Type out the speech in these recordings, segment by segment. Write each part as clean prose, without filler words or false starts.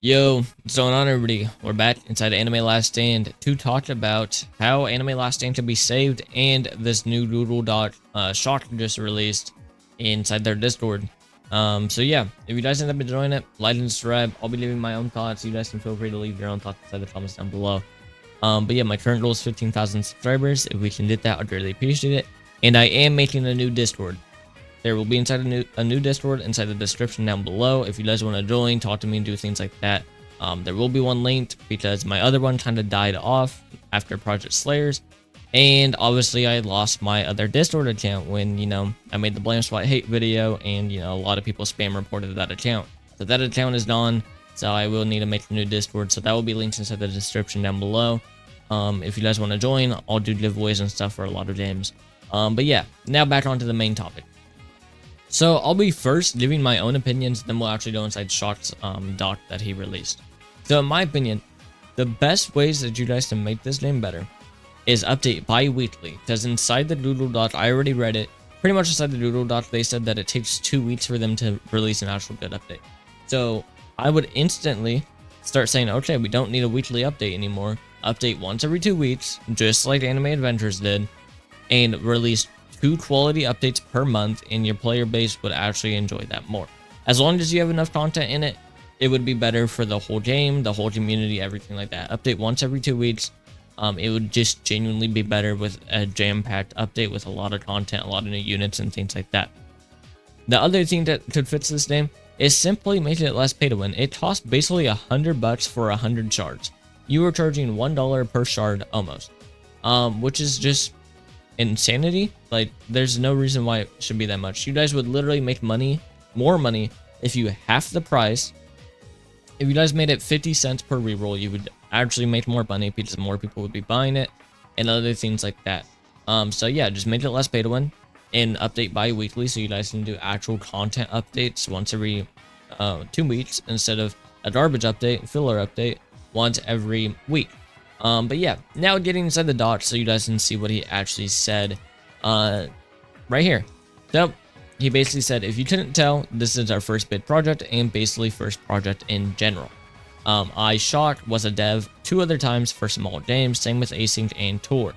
Yo, what's going on, everybody? We're back inside Anime Last Stand to talk about how Anime Last Stand can be saved and this new Doodle Dot shock just released inside their Discord. So yeah, if you guys end up enjoying it, like and subscribe. I'll be leaving my own thoughts. You guys can feel free to leave your own thoughts inside the comments down below. But yeah, my current goal is 15,000 subscribers. If we can get that, I'd really appreciate it. And I am making a new Discord. There will be inside a new Discord inside the description down below. If you guys want to join, talk to me, and do things like that. There will be one linked because my other one kind of died off after Project Slayers. And obviously I lost my other Discord account when, I made the Blame Spot hate video and, a lot of people spam reported that account. So that account is gone. So I will need to make a new Discord. So that will be linked inside the description down below. If you guys want to join, I'll do giveaways and stuff for a lot of games. But yeah, now back onto the main topic. So I'll be first giving my own opinions, then we'll actually go inside Shock's doc that he released. So in my opinion, the best ways that you guys can make this game better is update bi-weekly. Because inside the Doodle Dot, I already read it. Pretty much inside the Doodle Dot, they said that it takes 2 weeks for them to release an actual good update. So I would instantly start saying, okay, we don't need a weekly update anymore. Update once every 2 weeks, just like Anime Adventures did, and release 2 quality updates per month, and your player base would actually enjoy that more. As long as you have enough content in it, it would be better for the whole game, the whole community, everything like that. Update once every 2 weeks. It would just genuinely be better with a jam-packed update with a lot of content, a lot of new units, and things like that. The other thing that could fix this game is simply making it less pay to win. It costs basically $100 for 100 shards. You are charging $1 per shard almost, which is just insanity. Like, there's no reason why it should be that much. You guys would literally make more money if you half the price. If you guys made it 50 cents per reroll, you would actually make more money because more people would be buying it and other things like that. So yeah, just make it less pay to win and update bi-weekly so you guys can do actual content updates once every 2 weeks instead of a garbage update, filler update once every week. But yeah, now getting inside the doc so you guys can see what he actually said right here. So he basically said, if you couldn't tell, this is our first big project and basically first project in general. Shock was a dev 2 other times for small games, same with Async and Tour.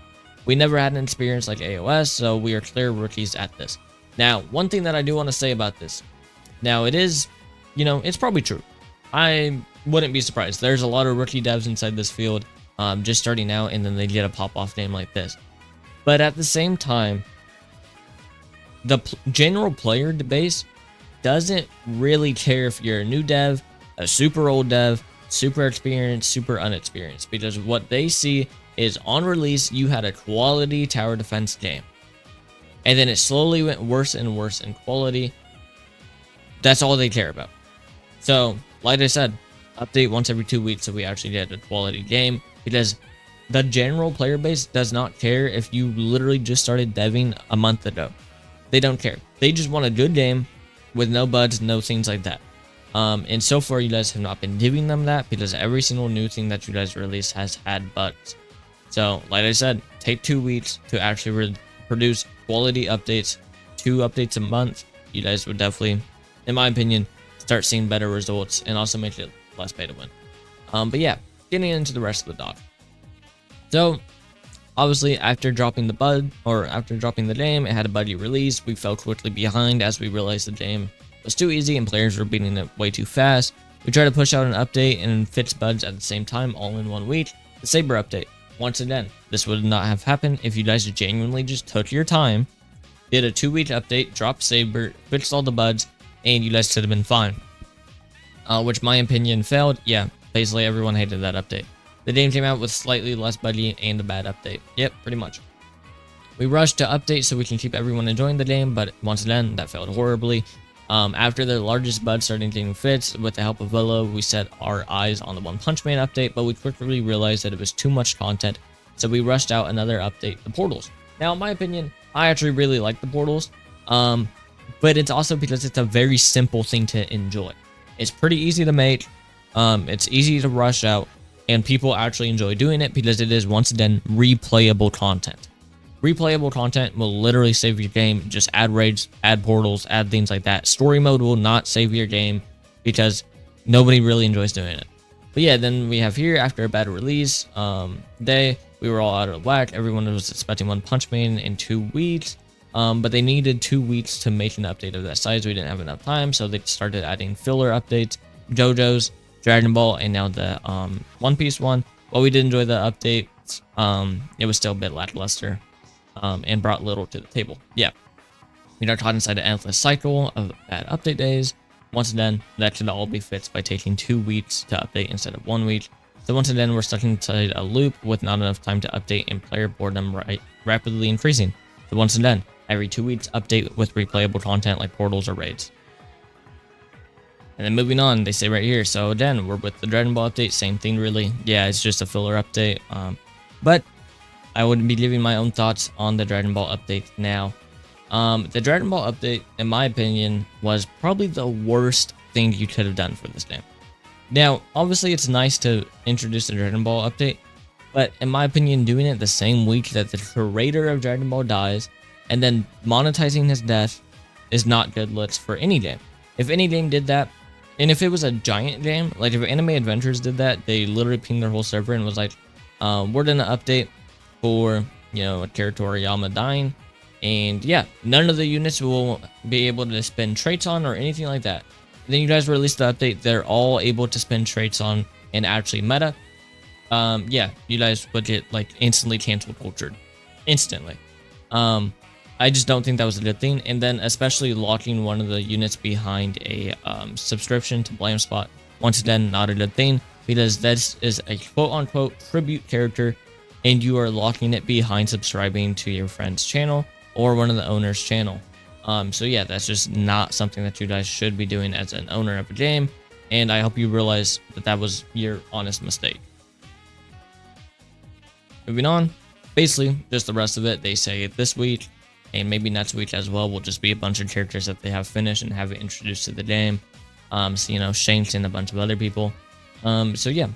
We never had an experience like AOS, so we are clear rookies at this. Now, one thing that I do want to say about this, now it is, it's probably true. I wouldn't be surprised. There's a lot of rookie devs inside this field, just starting out, and then they get a pop-off game like this. But at the same time, the general player base doesn't really care if you're a new dev, a super old dev, super experienced, super unexperienced, because what they see is on release you had a quality tower defense game, and then it slowly went worse and worse in quality. That's all they care about. So like I said, update once every 2 weeks so we actually get a quality game, because the general player base does not care if you literally just started deving a month ago. They don't care. They just want a good game with no bugs, no things like that. And so far you guys have not been giving them that, because every single new thing that you guys release has had bugs. So like I said, take 2 weeks to actually produce quality updates, 2 updates a month. You guys would definitely, in my opinion, start seeing better results and also make it less pay to win. But yeah, getting into the rest of the doc. So obviously after dropping the game, it had a buggy release. We fell quickly behind as we realized the game was too easy and players were beating it way too fast. We tried to push out an update and fix bugs at the same time, all in 1 week. The Saber update. Once again, this would not have happened if you guys genuinely just took your time, did a 2-week update, dropped Saber, fixed all the bugs, and you guys could have been fine. Which my opinion failed. Yeah, basically everyone hated that update. The game came out with slightly less buggy and a bad update. Yep, pretty much. We rushed to update so we can keep everyone enjoying the game, but once again, that failed horribly. After the largest bug started getting fixed, with the help of Willow, we set our eyes on the One Punch Man update, but we quickly realized that it was too much content, so we rushed out another update, the Portals. Now, in my opinion, I actually really like the Portals, but it's also because it's a very simple thing to enjoy. It's pretty easy to make, it's easy to rush out, and people actually enjoy doing it because it is, once again, replayable content. Replayable content will literally save your game. Just add raids, add portals, add things like that. Story mode will not save your game because nobody really enjoys doing it. But yeah, then we have here after a bad release day, we were all out of whack. Everyone was expecting One Punch Man in 2 weeks, but they needed 2 weeks to make an update of that size. We didn't have enough time, so they started adding filler updates, JoJo's, Dragon Ball, and now the One Piece one. While we did enjoy the update, it was still a bit lackluster and brought little to the table. Yeah, we are caught inside an endless cycle of bad update days. Once again, that should all be fixed by taking 2 weeks to update instead of 1 week. So once again, we're stuck inside a loop with not enough time to update and player boredom rapidly increasing. So once again, every 2 weeks update with replayable content like portals or raids. And then moving on, they say right here, so again, we're with the Dragon Ball update, same thing really. Yeah, it's just a filler update. But I would be giving my own thoughts on the Dragon Ball update now. The Dragon Ball update, in my opinion, was probably the worst thing you could have done for this game. Now, obviously, it's nice to introduce the Dragon Ball update, but in my opinion, doing it the same week that the creator of Dragon Ball dies, and then monetizing his death is not good looks for any game. If any game did that, and if it was a giant game, like if Anime Adventures did that, they literally pinged their whole server and was like, we're doing an update for, Akira Toriyama dying. And yeah, none of the units will be able to spend traits on or anything like that. Then you guys release the update, they're all able to spend traits on and actually meta. Yeah, you guys would get like instantly cancel cultured. Instantly. I just don't think that was a good thing. And then especially locking one of the units behind a subscription to Blame Spot. Once again, not a good thing because this is a quote unquote tribute character and you are locking it behind subscribing to your friend's channel or one of the owner's channel. So yeah, that's just not something that you guys should be doing as an owner of a game. And I hope you realize that that was your honest mistake. Moving on, basically just the rest of it. They say this week and maybe next week as well will just be a bunch of characters that they have finished and have introduced to the game. So, Shanks and a bunch of other people. So yeah,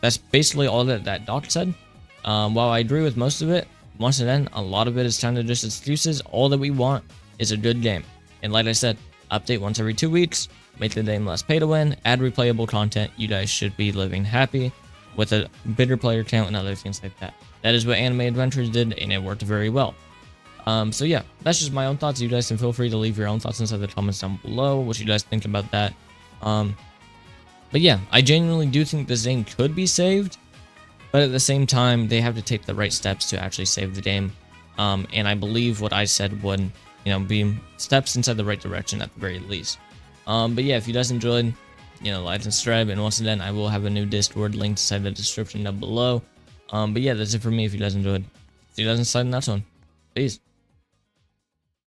that's basically all that Doc said. While I agree with most of it, once again, a lot of it is kind of just excuses. All that we want is a good game. And like I said, update once every 2 weeks, make the game less pay to win, add replayable content. You guys should be living happy with a bigger player count and other things like that. That is what Anime Adventures did, and it worked very well. So yeah, that's just my own thoughts. You guys can feel free to leave your own thoughts inside the comments down below, what you guys think about that. But yeah, I genuinely do think this game could be saved, but at the same time, they have to take the right steps to actually save the game. And I believe what I said would, be steps inside the right direction at the very least. But yeah, if you guys enjoyed, like and subscribe. And once again, I will have a new Discord link inside the description down below. But yeah, that's it for me. If you guys enjoyed, see you guys inside the next one. Peace.